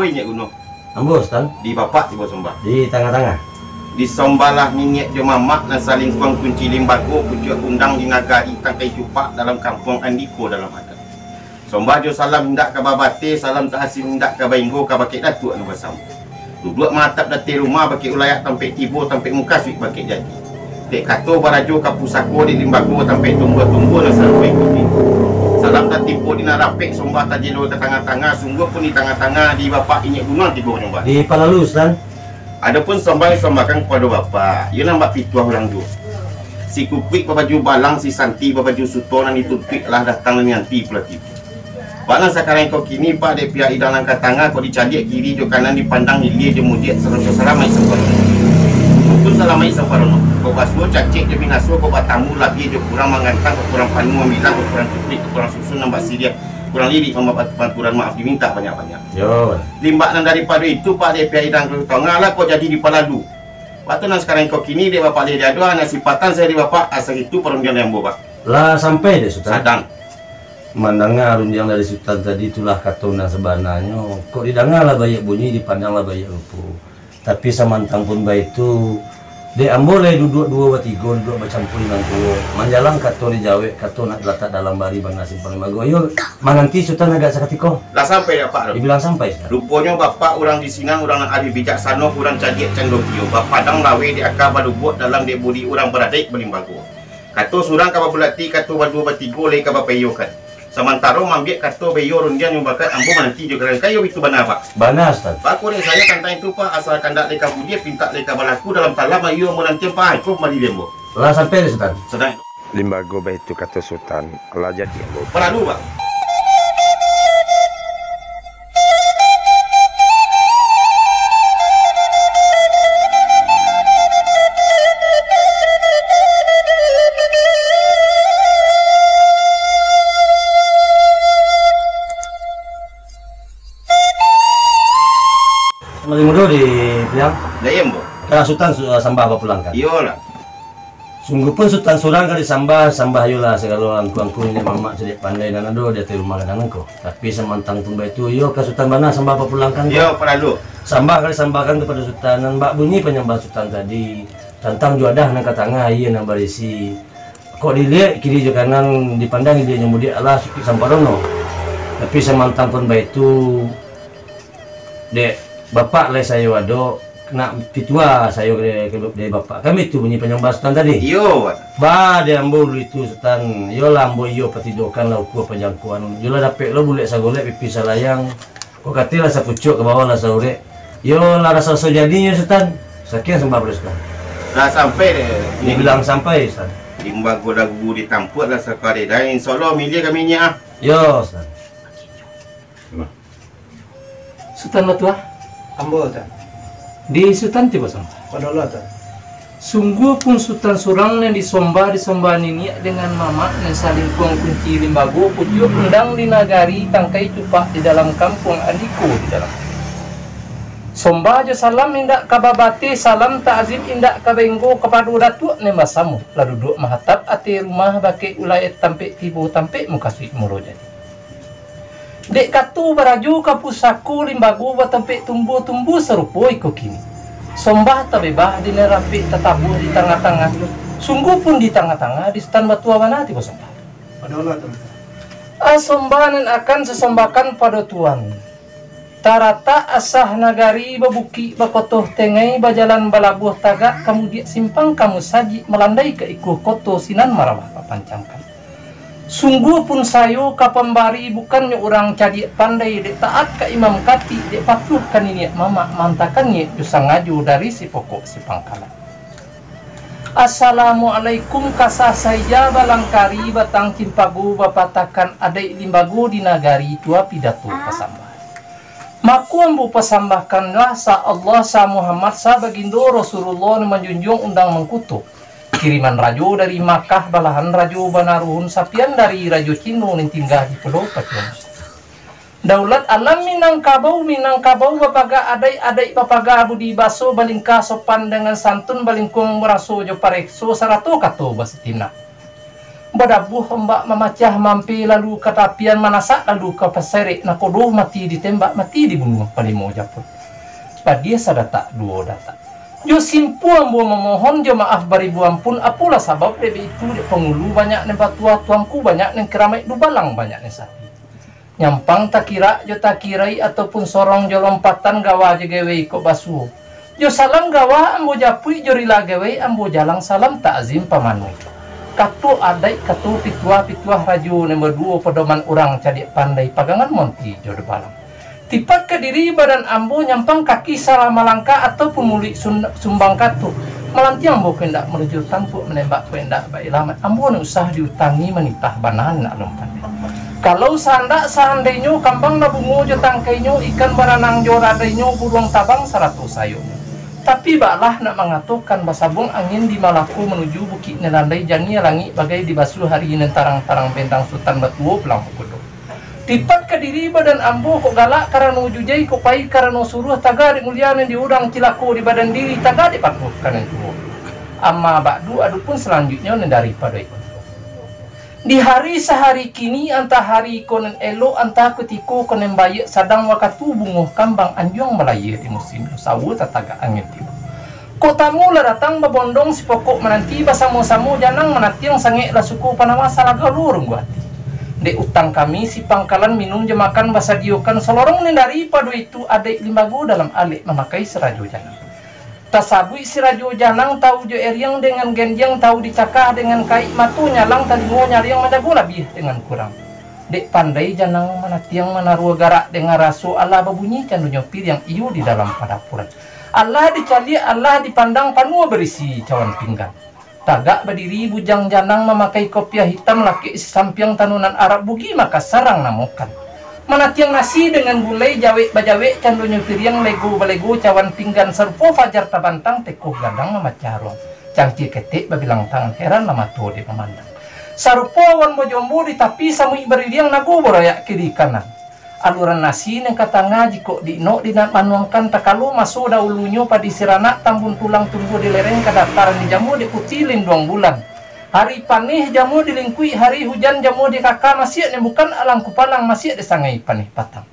inyak gunung. Ambo Ustaz. Di bapak tiba sombah. Di tengah-tengah. Di sombalah minyak jo mamak dan saling kuang kunci limbago pucuk undang di ngagari tangkai cupak dalam kampung Andiko dalam adat. Sombah jo salam hendak ke babate, salam tak hasil hendak ke bainggo ke bakit datuk anu bersama. Duduk matap dati rumah bakit ulayak tampek tibo tampek muka suik bakit jadi. Tek kato barajo ke pusako di limbago tampek tumbuh-tumbuh dan selalu ikuti. Salam tak tipu di narapek sombah tak jelo ke tengah-tengah, sungguh pun di tengah-tengah di bapak inyak gunung tiba nyoba. Di Palalu Ustaz. Adapun sombang kepada bapak, ia nampak pituah orang tu. Si Kukik berbaju balang, si Santi berbaju suto dan ditutupik lah datang menyanti pula tipu. Balang sekarang kau kini pak dia pihak idang langkah tangga kau dicadiak kiri jo kanan dipandang hilir je mudiat serasa salamai semparono. Untuk salamai semparono. Kau basuh cacik je binasuh kau batamu lagi je kurang mengantang kau kurang panu membilang kau kurang tutupik kau kurang susun nampak sidia. Kurang lirik panturan maaf diminta banyak-banyak. Yo. Limbak daripada itu pak dia pihak idang kau tengah kau jadi di Paladu. Waktu nan sekarang kau kini dia bapak dia ada anak sifatan saya di bapak asal itu perundian yang bapak. Lah sampai deh Sultan. Sadang. Mendengar rundiang dari Sultan tadi itulah katona sebenarnya. Kok didengar lah banyak bunyi, dipandang lah banyak rupa. Tapi samantang pun baik itu dia boleh duduk dua tiga duduk bercampur dengan tua. Manjalang kato di Jawa kato nak letak dalam bari bang nasi paling bagus. Ayo manganti Sultan agak sekatiko. Lah sampai ya pak. Dibilang sampai. Rupanya bapak orang di sini orang nak ahli bijaksana orang cadiak candokio. Bapak dang lawe di akar balubut dalam dia budi orang beradik belimbago. Kato surang kaba bulati kato badua batigo lei kaba payokan. Sementara mambik kato beyo rundian yang bakat ambo nanti juga kayo itu bana pak. Bana Ustaz. Pak kuring saya tentang itu pak asal kandak leka budi pinta leka balaku dalam talam ayo menanti pak aku mari dembo. Lah sampai deh Sultan. Sedang Limbago itu kata Sultan lah jadi ambo. perlu pak. Mari mudo di bilang. Dayem bo. Karena Sultan sudah sambah apa pulang kan? Iyalah. Sungguh pun Sultan surang kali sambah yola segala angku ini mamak sedek pandai dan ado dia di rumah kadang ko. Tapi semantang pun itu yo ke Sultan mana sambah apa pulang kan? Yo perlu. Sambah kali sambahkan kepada Sultan dan mbak bunyi penyembah Sultan tadi. Tantang juadah nang tengah iya nang barisi. Kok dilihat kiri juga kanan dipandang dia nyambut dia Allah suki samparono. Tapi semantang pun itu dek bapak le saya wado kena pitua saya dari bapak kami itu bunyi penyembah Sultan tadi. Yo. Ba dia ambo itu Sultan. Yo lambo yo patidokan lah uku penjangkuan. Yo lah dapet lo boleh sagolek pipi salayang. Kok katilah sa pucuk ke bawah lah saurek. Yo lah rasa so jadinya Sultan. Sekian sembah ber Sultan. Lah sampai deh. Ini bilang sampai Sultan. Limbago dagu ditampuk lah sekali dan insyaallah milih kami nya. Yo Sultan. Sultan Matua. Ambo ta. Di Sultan tiba sama. Padahal ta. Sungguh pun Sultan surang yang disomba ini dengan mamak yang saling kuang kunci limbago pucuk undang di nagari tangkai cupak di dalam kampung Andiko di dalam. Somba aja salam indak kababati salam ta'zim indak kabenggo kepada datuk ne masamu la duduk mahatap ati rumah bake ulayat tampe tibo tampe mukasui mulo jadi. Dek katu baraju kapusaku limbago batampe tumbuh-tumbuh serupa iko kini. Sombah tabebah di nerapi tetabuh di tengah-tengah. Sungguh pun di tengah-tengah di stan batua mana tiba sombah. Padahal ta. Asombahan akan sesombakan pada tuan. Tarata asah nagari babuki bakotoh tengai bajalan balabuh tagak kamu dia simpang kamu saji melandai ke ikuh koto sinan marawah papancangkan. Sungguh pun sayo kapambari bukannya orang cadi pandai dek taat ke imam kati dek patuh kan ini mama mantakannya jusang ngaju dari si pokok si pangkalan. Assalamualaikum kasah saya balangkari batang cimpagu bapatakan adai limbagu di nagari tua pidato pasambah. Maku ambu pasambahkanlah sa Allah sa Muhammad sa bagindo Rasulullah menjunjung undang mengkutuk. Kiriman rajo dari Makkah balahan rajo banaruhun sapian dari rajo Cino yang tinggal di Pulau Pacian. Daulat alam minang kabau bapaga adai bapaga budi baso balingka sopan dengan santun balingkung meraso jo parekso sarato kato basitina. Badabuh mbak memacah mampi lalu katapian manasak lalu ke peserek na kodoh mati ditembak mati dibunuh palimo japun. Padia sadata duo data. Jo simpu ambo memohon jo maaf baribu ampun apulah sabab debe itu de pengulu banyak ne batua tuangku banyak ne keramai dubalang banyak ne sapi. Nyampang tak kira jo tak kirai ataupun sorong jo lompatan gawa je gawe ko basu. Jo salam gawa ambo japui jo rila gawe ambo jalang salam takzim pamanui. Katu adai katu pituah raju nomor 2 pedoman orang cadik pandai pagangan monti jo dubalang. Tipat ke diri badan ambo nyampang kaki salah malangka atau pemuli sumbang katu. Malanti ambo kendak menuju tampuk menembak kendak baik lamat. Ambo ni usah diutangi menitah banahan nak lompat. Kalau seandainya kambang na bungo jo tangkainya ikan baranang jo radainya burung tabang 100 sayurnya. Tapi baklah nak mengatukan basabung angin di Malaku menuju bukit nelandai jani langit bagai dibasuh hari ini tarang-tarang bentang Sultan Batuo pelang kudu. Tipat ke diri badan ambo kok galak karena ujujai kok pai karena suruh taga di mulian di udang cilaku di badan diri taga di patuh karena itu. Amma bakdu adupun selanjutnya daripada itu. Di hari sehari kini antah hari konen elo antah ketiko konen bayi sadang wakatu bunguh kambang anjong melaya di musim sawu tataga angin tiba. Kotamu lah datang babondong si pokok menanti basamu-samu janang menatiang sange lah suku panama salah galurung guati. Dek utang kami si pangkalan minum jemakan basa diokan selorong ni daripada itu adek limbago dalam alik memakai serajo janang. Tasabui serajo janang tahu jo eriang dengan genjang tahu dicakah dengan kai matu nyalang talingo nyariang menjago lebih dengan kurang. Dek pandai janang manatiang menaruh garak dengan rasu Allah babunyi candu nyopir yang iu di dalam padapuran. Allah dicali Allah dipandang panua berisi cawan pinggan. Tagak berdiri bujang janang memakai kopiah hitam laki sampiang tanunan Arab bugi maka sarang namukan. Manatiang nasi dengan gulai jawe bajawe candu nyupiriang lego balego cawan pinggan serpo fajar tabantang tekuh gadang memacarong. Cangci ketik babilang tangan heran lama tuh di memandang. Sarpo wan bojombo di tapi samui beririang nago boroyak kiri kanan. Aluran nasi yang katanga jiko dino dina manuangkan takalu masuk daulunyo padi sirana tambun tulang tumbuh di lereng kadataran di jamu di putilin 2 bulan. Hari panih jamu dilingkui hari hujan jamu di kakak masih yang bukan alang kupalang masih di sangai panih patang.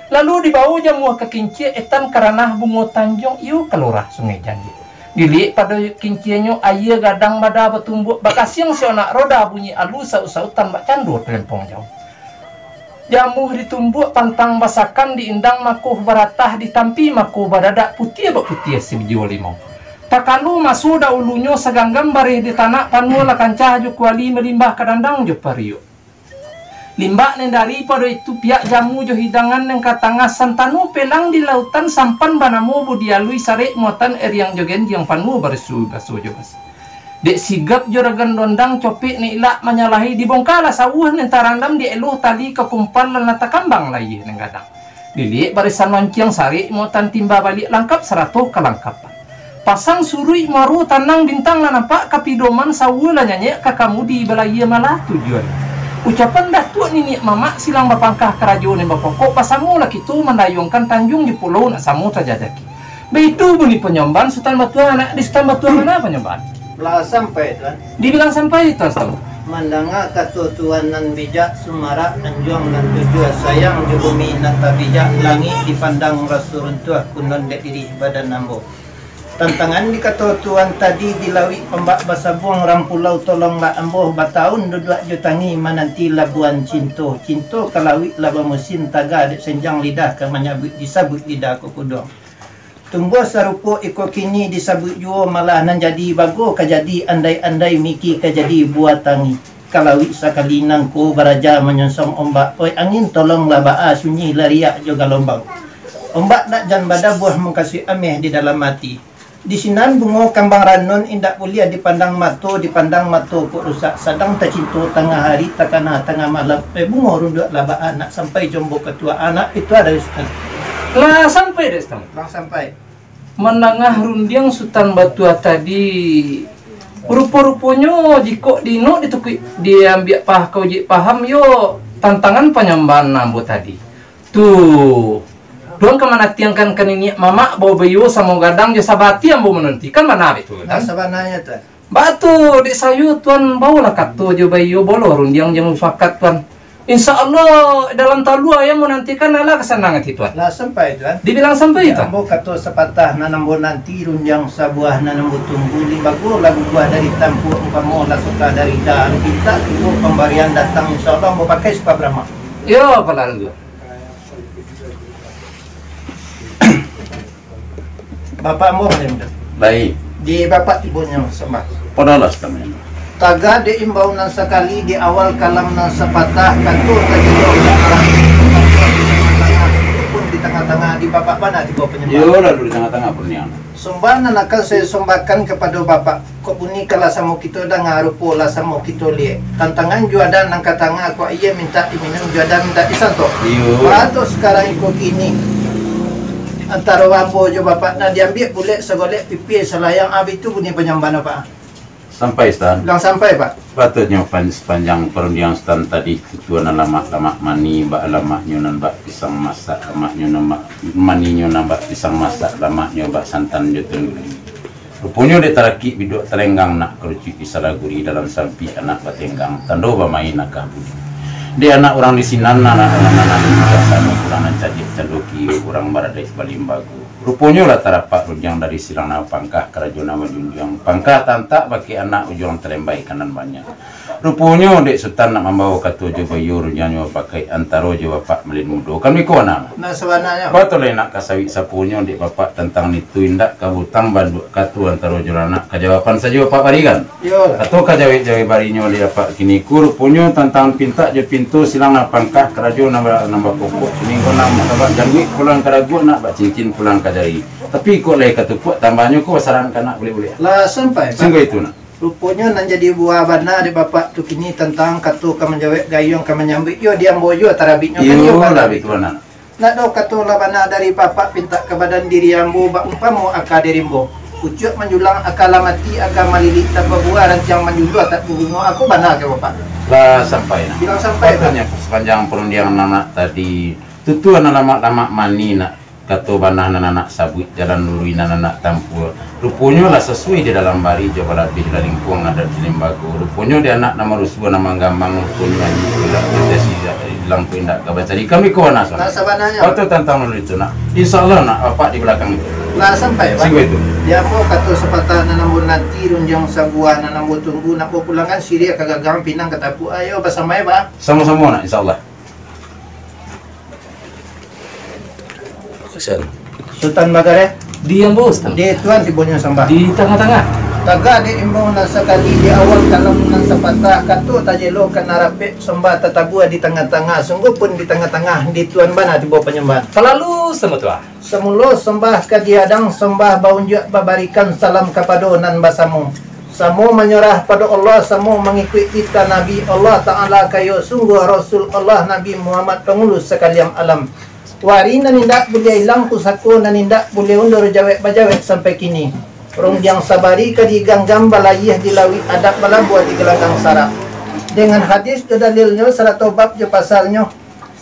Lalu dibawa jamu ke kinci etan karena bungo tanjung iu kelurah sungai janji. Dilihat pada kincianyo ayah gadang bada betumbuk bakasiang si anak roda bunyi alu sau-sautan bak candur telempong jauh. Jamuh ditumbuk pantang basakan diindang makuh baratah ditampi makuh badadak putih putih si bijo limau. Takalu masuk daulunyo seganggam barih di tanah panu la kancah jo kuali melimbah kadandang jo pariu. Limbah nendari pada itu pihak jamu jo hidangan yang katangasan tanu pelang di lautan sampan banamu budialui sare muatan eriang jogen yang panu barisu baso jo bas. Dek sigap juragan dondang copik ni ilak menyalahi dibongkala sawuh nentarandam di eluh tali kekumpal lan nata kambang lagi nenggadang. Dilihat barisan lonceng sari muatan timba balik langkap 100 kelangkapan. Pasang surui maru tanang bintang lan nampak kapidoman sawuh lan nyanyi kakamudi balaya malah tujuan. Ucapan datuk nini mama silang bapangkah kerajaan yang bapokok pasamu laki tu mendayungkan tanjung di pulau nak samu terjadaki. Begitu bunyi penyamban Sultan Batuan anak di Sultan Batuan mana penyamban? Belah sampai tuan. Dibilang sampai itu Ustaz. Mandanga katutuan nan bijak sumara anjuang nan tujuan sayang di bumi nata bijak langit dipandang rasul tua kunon dek diri badan nambo. Tantangan di katutuan tadi dilawi pembak basabuang rampulau tolonglah amboh bataun duduk jutangi mananti labuan cinto kalawi laba musim taga dek senjang lidah ke menyabut disabut lidah ku kudong. Tumbuh sarupo iko kini disabut juo malah nan jadi bago kajadi andai-andai miki kajadi buat tangi. Kalawi sakalinang ko baraja menyonsong ombak. Oi angin tolonglah baa sunyi lariak juga lombang. Ombak nak jan bada buah mengkasih ameh di dalam mati. Di sinan bungo kambang ranun indak kuliah dipandang mato kok rusak. Sadang tercintu tengah hari takana tengah malam. Bungo runduk lah baa nak sampai jombo ketua anak itu ada Ustaz. Lah sampai deh Ustaz. Bang sampai. Menengah rundiang Sultan Batua tadi rupa-rupanya jika dino ditukui diambil kau jik paham yo tantangan penyambahan nambo tadi tuh doang kemana tiangkan kan ini mama bawa bayu sama gadang jasa bati yang mau menantikan mana itu nah sebenarnya tuh Batu dek sayu tuan bawalah kato jo bayo bolo rundiang jamu fakat tuan. Insya Allah dalam tahun 2 yang menantikan ala kesenangan itu tuan. Lah sampai tuan. Dibilang sampai itu. Ambo kato sepatah nanambo nanti runjang sabuah nanambo tunggu limbago lagu buah dari tampu umpamo la suka dari dan kita itu pemberian datang insya Allah mau pakai suka Brahma. Yo pelalu. Bapak mau yang Baik, di bapak ibunya sembah. podolas kami. Taga de imbau nan sekali di awal kalam nan sepatah kato tajilong arah pun di tengah-tengah di bapak mana di bawah penyembah. Yo lalu di tengah-tengah pernian. Sembah nan akan saya sembahkan kepada bapak. Kok bunyi kala samo kita dah ngarupo la samo kita lihat. Tantangan juadan nang katanga kok iya minta diminum juadan minta disanto. Yo. Atau sekarang ikut kini antara wambo jo bapak na diambil boleh segolek pipi selayang abi tu bunyi penyembah apa? Sampai stan. Bilang sampai pak. Patutnya sepanjang perundian stan tadi tujuan lama-lama mani bak lama nyunan bak pisang masak lama nyunan bak mani nyunan bak pisang masak lama nyoba santan jutun. Rupanya dek taraki bidok terenggang nak kerucut isalaguri dalam sampi anak batenggang tando bamain nakah budi. Dia anak orang di sinan anak sama kurang cajik cadoki orang baradai balimbagu. Rupanya lah tarapak rujang dari silang nama pangkah kerajaan nama junjung pangkah tantak bagi anak ujung terembai kanan banyak. Rupanya dek sultan nak membawa katu jo bayu rujangnya pakai antaro jo bapak melin mudo kami kona. Nah sebenarnya Betul nak kasawi sapunya dek bapak tentang itu indak kabutang bandu katu antaro jo anak kejawaban saja bapak barikan. yo Atau kajawi-jawi barinya dia pak kini rupunya tentang pinta je pintu silang nak pangkah kerajaan nambah pokok ini kau nak jangan pulang keragu nak bak cincin pulang kajari tapi kok leh katupuk tambahnya kau saran nak boleh lah sampai pak. sehingga itu nak Rupanya nan jadi buah bana di bapak tu kini tentang katu kamanjawek gayung kamanyambik yo dia boyo tarabitnya kan yo iyo bana. lah itu anak Nak do katu labana dari bapak pinta ke badan diri ambo bak umpamo aka dirimbo. Ucuk menjulang akala mati aka malili tanpa buah rancang menjulu tak bungo aku bana ke bapak. lah sampai nak Bilang sampai pak. katanya sepanjang perundian anak tadi tutuan lama-lama mani nak katu banah anak sabut jalan lurui anak tampul rupanya lah sesuai di dalam bari coba lebih dari lingkungan ada di lembaga rupanya dia anak nama rusua nama gampang rupanya ni tidak deteksi lampu indak kebaca di kami kawan Lah sabananya. waktu tentang itu nak insyaallah nak bapak di belakang itu Lah sampai pak. sehingga itu Dia mau katu sepatah nanambun nanti runjang sabuah nanambun tunggu nak pulangan siria kagagang pinang katapu ayo bersama pak. sama-sama nak insyaallah Sultan Magare Diam bos. di tuan tibunya sambah. Di tengah-tengah. Taga di imbau na sekali di awal kalam nan sepatah katu tajelo kanarape sembah tatabua di tengah-tengah sungguh pun di tengah-tengah di tuan bana di bawah penyembahan. Terlalu semutua. Semulo sembah kadiadang sembah baunjuk babarikan salam kepada nan basamu. Samu menyerah pada Allah, samu mengikuti kita Nabi Allah Ta'ala kayo sungguh Rasul Allah Nabi Muhammad pengulus sekalian alam. Wari nanindak boleh hilang pusako nanindak boleh undur jawek bajawek sampai kini. Rong yang sabari kadi ganggam balayih dilawi adab bala buat di gelanggang sarap. Dengan hadis tu dalilnya seratus bab je pasalnya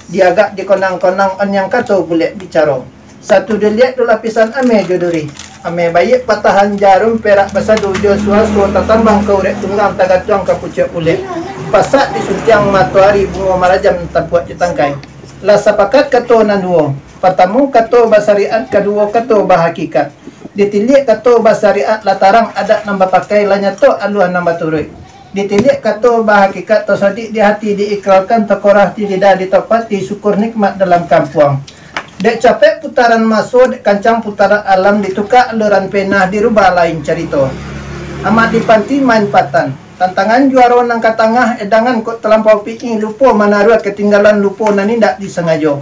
diagak dikonang-konang an yang kata boleh bicara. Satu dilihat tu lapisan ame jodori. Ame bayi patahan jarum perak basadu Joshua suata tambang ke urek tunggang tagatuang ke pucuk ulet. Pasak di sutiang matahari bunga marajam tapuat ditangkai. Lah sepakat kato nan duo. Pertama kato basariat, kedua kato bahakikat. Ditilik kato basariat latarang adat nambah pakai lanya to aluan nambah turut. Ditilik kato bahakikat to sadik di hati diikrarkan tokorah di lidah ditopati syukur nikmat dalam kampung. Dek capek putaran masuk, dek kancang putaran alam ditukar aluran penah dirubah lain cerita. Amat dipanti main patan. Tantangan juara nang katangah edangan kok terlampau pikir lupa manaruat ketinggalan lupa nanindak disengaja.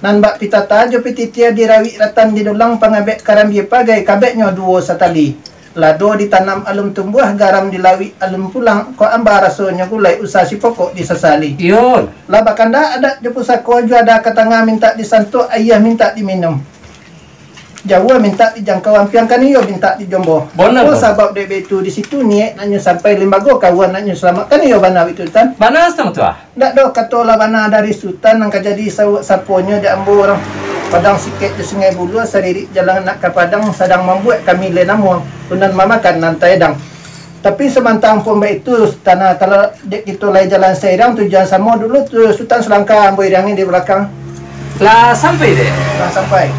Nan bak pitata jo pititia dirawi ratan didulang pangabek karambi pagai kabeknya duo satali. Lado ditanam alum tumbuh garam dilawi alum pulang ko amba rasanya gulai usah si pokok disesali. Iyon. Lah bakanda ada di pusako jo ada katangah minta disanto ayah minta diminum. Jawa minta dijangkau ampiang kan iyo minta dijombo. Benar, Oh Bos. sebab dek betu di situ niat nanyo sampai limbago kawan nanyo selamat kan iyo bana itu tan. Mana semutua? Ndak do katola bana dari sultan nang kajadi saponya di ambo orang padang sikit di sungai bulu sariri jalan nak ke padang sedang membuat kami lenamo punan mamakan nan taedang. Tapi semantang pun baik itu tanah kalau kita lagi jalan seirang tujuan sama dulu tu Sultan selangkah ambo irangnya di belakang. Lah sampai deh. Nah, sampai.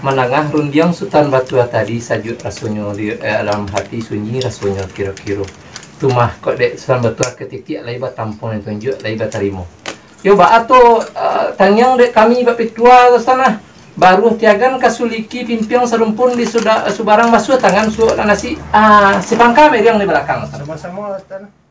Menangah rundiang Sultan Batua tadi sajuk rasanya di dalam hati sunyi rasanya kira-kira. Tumah kok dek Sultan Batua ketitik lai bat tampon yang tunjuk lai bat tarimo. Yo ba ato tangyang dek kami bab pitua sana. Baru tiagan kasuliki pimpiang serumpun di sudah subarang masuk tangan su nasi si pangka yang di belakang. Sama-sama Sultan.